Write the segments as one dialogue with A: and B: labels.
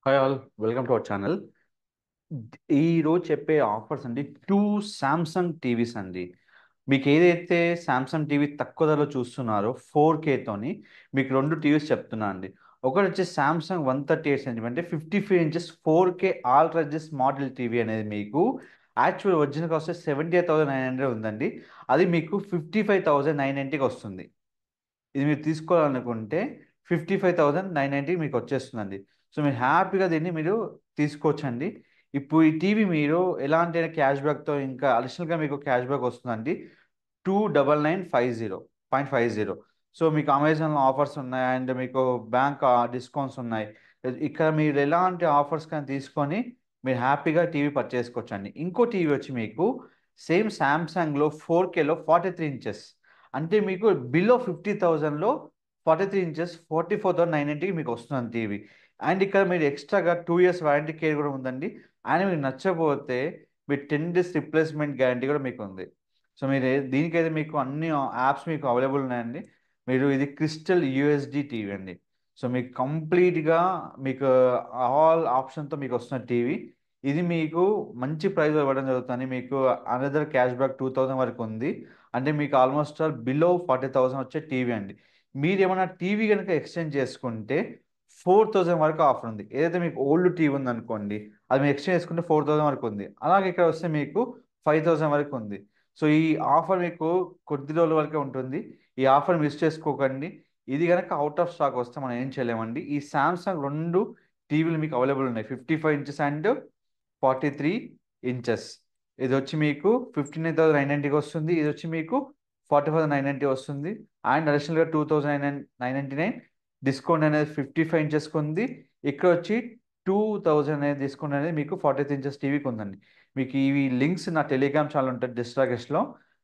A: Hi all, welcome to our channel. ఈరోజు చెప్పే offers అండి 2 సామ్సంగ్ టీవీస్ అండి. మీకు ఏదైతే సామ్సంగ్ టీవీ తక్కువ ధరలో చూస్తున్నారో 4Kతోని మీకు 2 టీవీస్ చెప్తున్నా అండి. ఒకటి వచ్చేసి సామ్సంగ్ 138 సెంటీమీటర్ అంటే 55 inches 4K ultra HD smart LED TV అనేది మీకు యాక్చువల్ ఒరిజినల్ కాస్ట్ 78,900 ఉందండి. అది మీకు 55,990కి వస్తుంది. ఇది మీరు తీసుకోవాలనుకుంటే 55,990 మీకొచ్చేస్తుందండి. సో, మీరు హ్యాపీగా దీన్ని మీరు తీసుకోవచ్చండి. ఇప్పుడు ఈ టీవీ మీరు ఎలాంటి క్యాష్ బ్యాక్‌తో ఇంకా అడిషనల్‌గా మీకు క్యాష్ బ్యాక్ వస్తుందండి. 2950.50. సో, మీకు అమెజాన్‌లో ఆఫర్స్ ఉన్నాయి. అండ్ మీకు బ్యాంక్ డిస్కౌంట్స్ ఉన్నాయి. ఇక్కడ మీరు ఎలాంటి ఆఫర్స్ కానీ తీసుకొని మీరు హ్యాపీగా టీవీ పర్చేజ్ చేసుకోవచ్చండి. ఇంకో టీవీ వచ్చి మీకు సేమ్ సామ్‌సంగ్‌లో 4Kలో 43 ఇంచెస్. అంటే మీకు బిలో 50,000లో 43 ఇంచెస్ 44,990కి మీకు వస్తుందండి టీవీ. అండ్ ఇక్కడ మీరు ఎక్స్‌ట్రాగా 2 ఇయర్స్ వారంటీ కేర్ కూడా ఉందండి. అండ్ మీకు నచ్చకపోతే మీరు 10 డేస్ రిప్లేస్‌మెంట్ గ్యారంటీ కూడా మీకుంది. సో, దీనికైతే మీకు అన్ని యాప్స్ మీకు అవైలబుల్ ఉన్నాయండి. మీరు ఇది క్రిస్టల్ యూఎస్‌డి టీవీ అండి. సో, మీకు కంప్లీట్‌గా మీకు ఆల్ ఆప్షన్‌తో మీకొస్తున్న టీవీ. ఇది మీకు మంచి ప్రైస్‌లో ఇవ్వడం జరుగుతుంది. మీకు అనదర్ క్యాష్ బ్యాక్ 2,000 వరకు ఉంది. అంటే మీకు ఆల్‌మోస్ట్ ఆల్ బిలో 40,000 వచ్చే టీవీ అండి. మీరేమన్నా టీవీ గనుక ఎక్స్‌చేంజ్ చేసుకుంటే 4,000 వరకు ఆఫర్ ఉంది. ఏదైతే మీకు ఓల్డ్ టీవీ ఉందనుకోండి, అది మీరు ఎక్స్‌చేంజ్ చేసుకుంటే 4,000 వరకు ఉంది. అలాగే ఇక్కడ వస్తే మీకు 5,000 వరకు ఉంది. సో, ఈ ఆఫర్ మీకు కొద్ది రోజుల వరకే ఉంటుంది. ఈ ఆఫర్ మిస్ చేసుకోకండి. ఇది గనక ఔట్ ఆఫ్ స్టాక్ వస్తే మనం ఏం చేయలేమండి. ఈ సామ్‌సంగ్ 2 టీవీలు మీకు అవైలబుల్ ఉన్నాయి. 55 ఇంచెస్ అండ్ 43 ఇంచెస్. ఇదొచ్చి మీకు 59,990కి వస్తుంది. ఇదొచ్చి మీకు 45,990 వస్తుంది. అండ్ అడిషనల్‌గా 2,999 డిస్కౌంట్ అనేది 55 ఇంచెస్‌కి ఉంది. ఇక్కడొచ్చి 2,000 అనేది డిస్కౌంట్ అనేది మీకు 43 ఇంచెస్ టీవీకి ఉందండి. మీకు ఇవి లింక్స్ నా టెలిగ్రామ్ ఛానెల్ ఉంటది డిస్ట్రాగెస్ట్‌లో.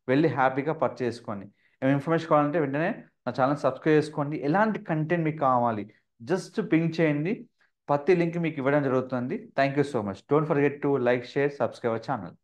A: వెళ్లి హ్యాపీగా పర్చేజ్ చేసుకోండి. ఏమైనా ఇన్ఫర్మేషన్ కావాలంటే వెంటనే నా ఛానెల్ సబ్స్క్రైబ్ చేసుకోండి. ఎలాంటి కంటెంట్ మీకు కావాలి జస్ట్ పింగ్ చేయండి. ప్రతి లింక్ మీకు ఇవ్వడం జరుగుతుంది. Thank you so much. Don't forget to like, share, subscribe our channel.